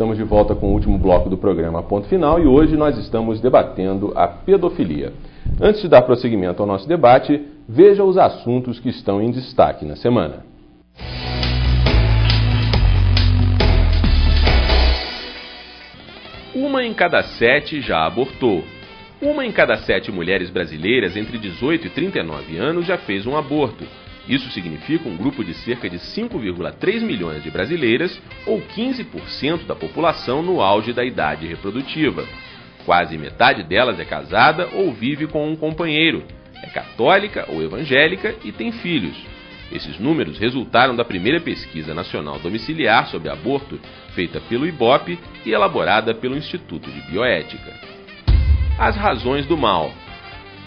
Estamos de volta com o último bloco do programa Ponto Final e hoje nós estamos debatendo a pedofilia. Antes de dar prosseguimento ao nosso debate, veja os assuntos que estão em destaque na semana. Uma em cada 7 já abortou. Uma em cada 7 mulheres brasileiras entre 18 e 39 anos já fez um aborto. Isso significa um grupo de cerca de 5,3 milhões de brasileiras, ou 15% da população no auge da idade reprodutiva. Quase metade delas é casada ou vive com um companheiro, é católica ou evangélica e tem filhos. Esses números resultaram da primeira pesquisa nacional domiciliar sobre aborto, feita pelo IBOPE e elaborada pelo Instituto de Bioética. As razões do mal.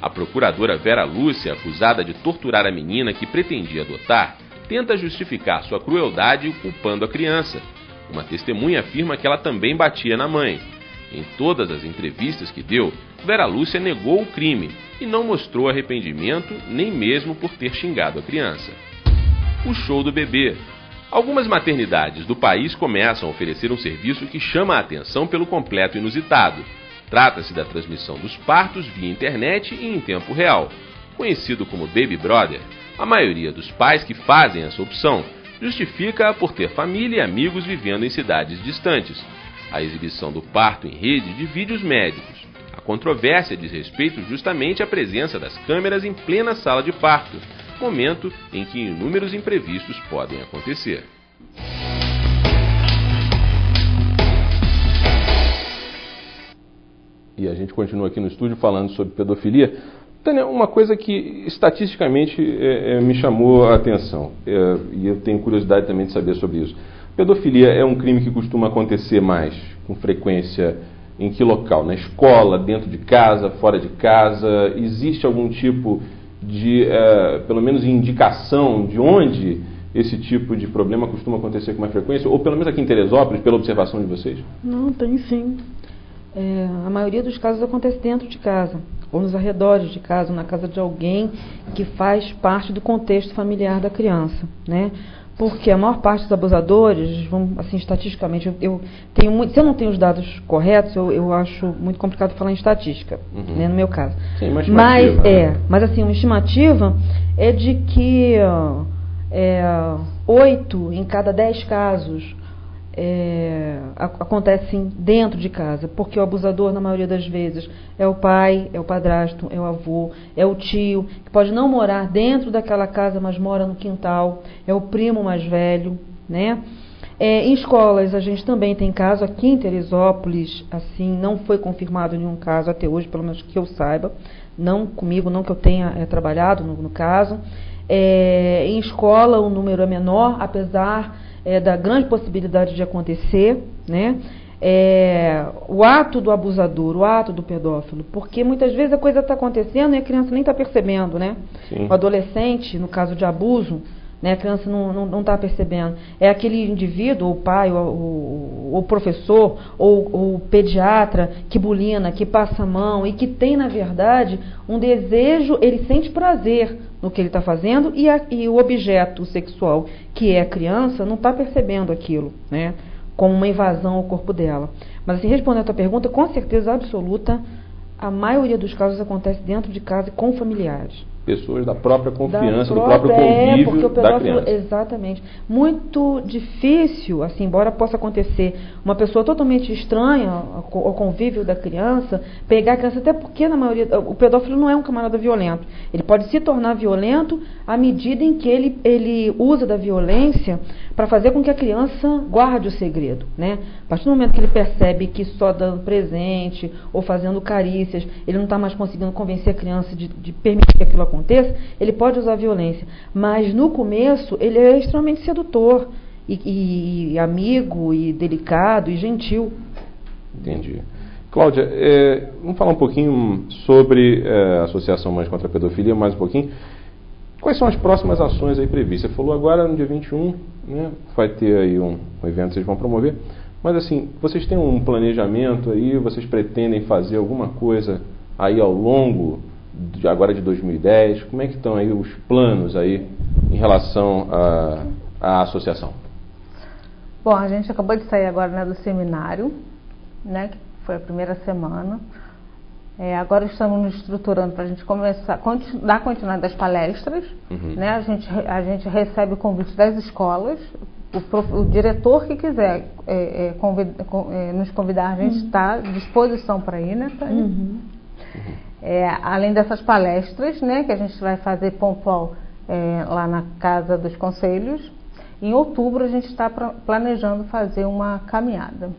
A procuradora Vera Lúcia, acusada de torturar a menina que pretendia adotar, tenta justificar sua crueldade culpando a criança. Uma testemunha afirma que ela também batia na mãe. Em todas as entrevistas que deu, Vera Lúcia negou o crime e não mostrou arrependimento nem mesmo por ter xingado a criança. O show do bebê. Algumas maternidades do país começam a oferecer um serviço que chama a atenção pelo completo inusitado. Trata-se da transmissão dos partos via internet e em tempo real. Conhecido como Baby Brother, a maioria dos pais que fazem essa opção justifica-a por ter família e amigos vivendo em cidades distantes. A exibição do parto em rede divide os médicos. A controvérsia diz respeito justamente à presença das câmeras em plena sala de parto, momento em que inúmeros imprevistos podem acontecer. E a gente continua aqui no estúdio falando sobre pedofilia. Tânia, uma coisa que estatisticamente me chamou a atenção, e eu tenho curiosidade também de saber sobre isso. Pedofilia é um crime que costuma acontecer mais, com frequência, em que local? Na escola, dentro de casa, fora de casa? Existe algum tipo de, pelo menos, indicação de onde esse tipo de problema costuma acontecer com mais frequência? Ou pelo menos aqui em Teresópolis, pela observação de vocês? Não, tem sim. A maioria dos casos acontece dentro de casa, ou nos arredores de casa, ou na casa de alguém que faz parte do contexto familiar da criança, né? Porque a maior parte dos abusadores, assim, estatisticamente, eu tenho muito, se eu não tenho os dados corretos, eu acho muito complicado falar em estatística, né, no meu caso. Sim, uma estimativa. Mas assim, uma estimativa é de que 8 em cada 10 casos acontecem dentro de casa, porque o abusador, na maioria das vezes, é o pai, é o padrasto, é o avô, é o tio, que pode não morar dentro daquela casa, mas mora no quintal, é o primo mais velho, né? Em escolas, a gente também tem caso, aqui em Teresópolis, assim, não foi confirmado nenhum caso até hoje, pelo menos que eu saiba, não comigo, não que eu tenha trabalhado no caso. Em escola, o número é menor, apesar da grande possibilidade de acontecer, né? O ato do abusador, o ato do pedófilo, porque muitas vezes a coisa está acontecendo e a criança nem está percebendo, né? Sim. O adolescente, no caso de abuso, né, a criança não está percebendo. É aquele indivíduo, o pai, o professor, ou o pediatra que bulina, que passa a mão e que tem, na verdade, um desejo, ele sente prazer no que ele está fazendo e o objeto sexual, que é a criança, não está percebendo aquilo, né, como uma invasão ao corpo dela. Mas, assim, respondendo a tua pergunta, com certeza absoluta, a maioria dos casos acontece dentro de casa e com familiares. Pessoas da própria confiança, do próprio convívio porque o da pedófilo, criança. exatamente. Muito difícil, assim, embora possa acontecer, uma pessoa totalmente estranha ao convívio da criança, pegar a criança, até porque na maioria, o pedófilo não é um camarada violento. Ele pode se tornar violento à medida em que ele usa da violência para fazer com que a criança guarde o segredo, né? A partir do momento que ele percebe que só dando presente ou fazendo carícias, ele não está mais conseguindo convencer a criança de permitir que aquilo aconteça, ele pode usar violência. Mas no começo ele é extremamente sedutor e amigo e delicado e gentil. Entendi. Cláudia, vamos falar um pouquinho sobre a Associação Mães contra a Pedofilia, mais um pouquinho. Quais são as próximas ações aí previstas? Você falou agora no dia 21, né, vai ter aí um evento que vocês vão promover, mas assim, vocês têm um planejamento aí, vocês pretendem fazer alguma coisa aí ao longo agora de 2010, como é que estão aí os planos aí em relação à associação? Bom, a gente acabou de sair agora, né, do seminário, né, que foi a primeira semana. Agora estamos nos estruturando para a gente começar, dar continuidade das palestras. Né? A gente recebe o convite das escolas. O diretor que quiser nos convidar, a gente está à disposição para ir, né? Além dessas palestras, né, que a gente vai fazer pontual lá na Casa dos Conselhos. Em outubro a gente está planejando fazer uma caminhada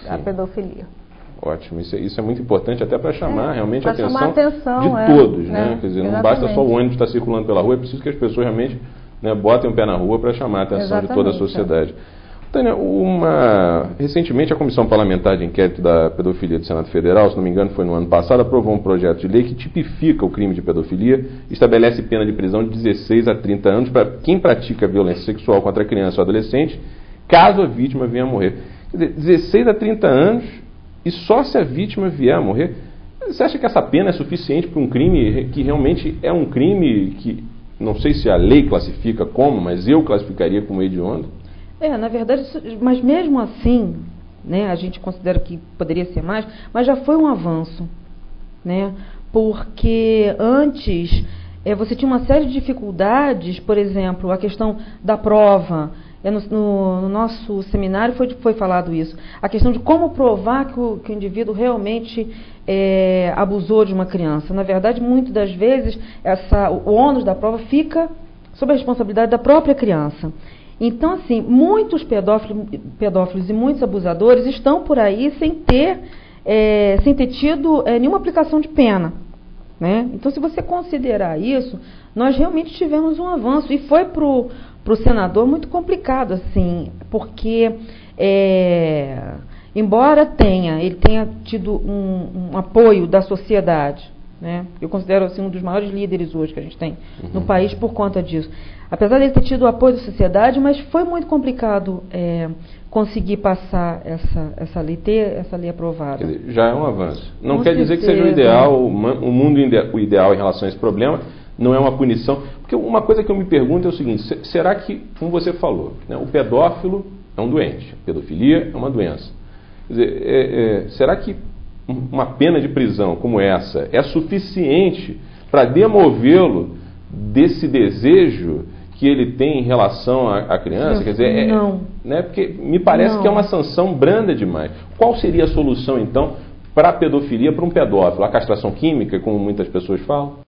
à pedofilia. Ótimo, isso é muito importante até para chamar realmente a atenção de todos, né? Quer dizer, não basta só o ônibus estar circulando pela rua, é preciso que as pessoas realmente, né, botem o pé na rua para chamar a atenção de toda a sociedade. Tânia, recentemente a Comissão Parlamentar de Inquérito da Pedofilia do Senado Federal, se não me engano foi no ano passado, aprovou um projeto de lei que tipifica o crime de pedofilia, estabelece pena de prisão de 16 a 30 anos para quem pratica violência sexual contra criança ou adolescente, caso a vítima venha a morrer. Quer dizer, 16 a 30 anos e só se a vítima vier a morrer. Você acha que essa pena é suficiente para um crime que realmente é um crime que, não sei se a lei classifica como, mas eu classificaria como hediondo? Na verdade, mas mesmo assim, né, a gente considera que poderia ser mais, mas já foi um avanço, né? Porque antes você tinha uma série de dificuldades, por exemplo, a questão da prova. No nosso seminário foi falado isso. A questão de como provar que o indivíduo realmente abusou de uma criança. Na verdade, muitas das vezes, o ônus da prova fica sob a responsabilidade da própria criança. Então, assim, muitos pedófilos e muitos abusadores estão por aí sem ter tido nenhuma aplicação de pena. Né? Então, se você considerar isso, nós realmente tivemos um avanço. E foi para o senador muito complicado, assim, porque embora ele tenha tido um apoio da sociedade, né? Eu considero assim, um dos maiores líderes hoje que a gente tem no país por conta disso. Apesar de ele ter tido o apoio da sociedade, mas foi muito complicado conseguir passar essa lei aprovada. Quer dizer, já é um avanço. Não quer dizer que seja o ideal, o ideal em relação a esse problema. Não é uma punição. Porque uma coisa que eu me pergunto é o seguinte: será que, como você falou, né, o pedófilo é um doente, a pedofilia é uma doença. Quer dizer, será que uma pena de prisão como essa é suficiente para demovê-lo desse desejo que ele tem em relação à criança? Quer dizer, não. Né, porque me parece que é uma sanção branda demais. Qual seria a solução, então, para a pedofilia, para um pedófilo? A castração química, como muitas pessoas falam?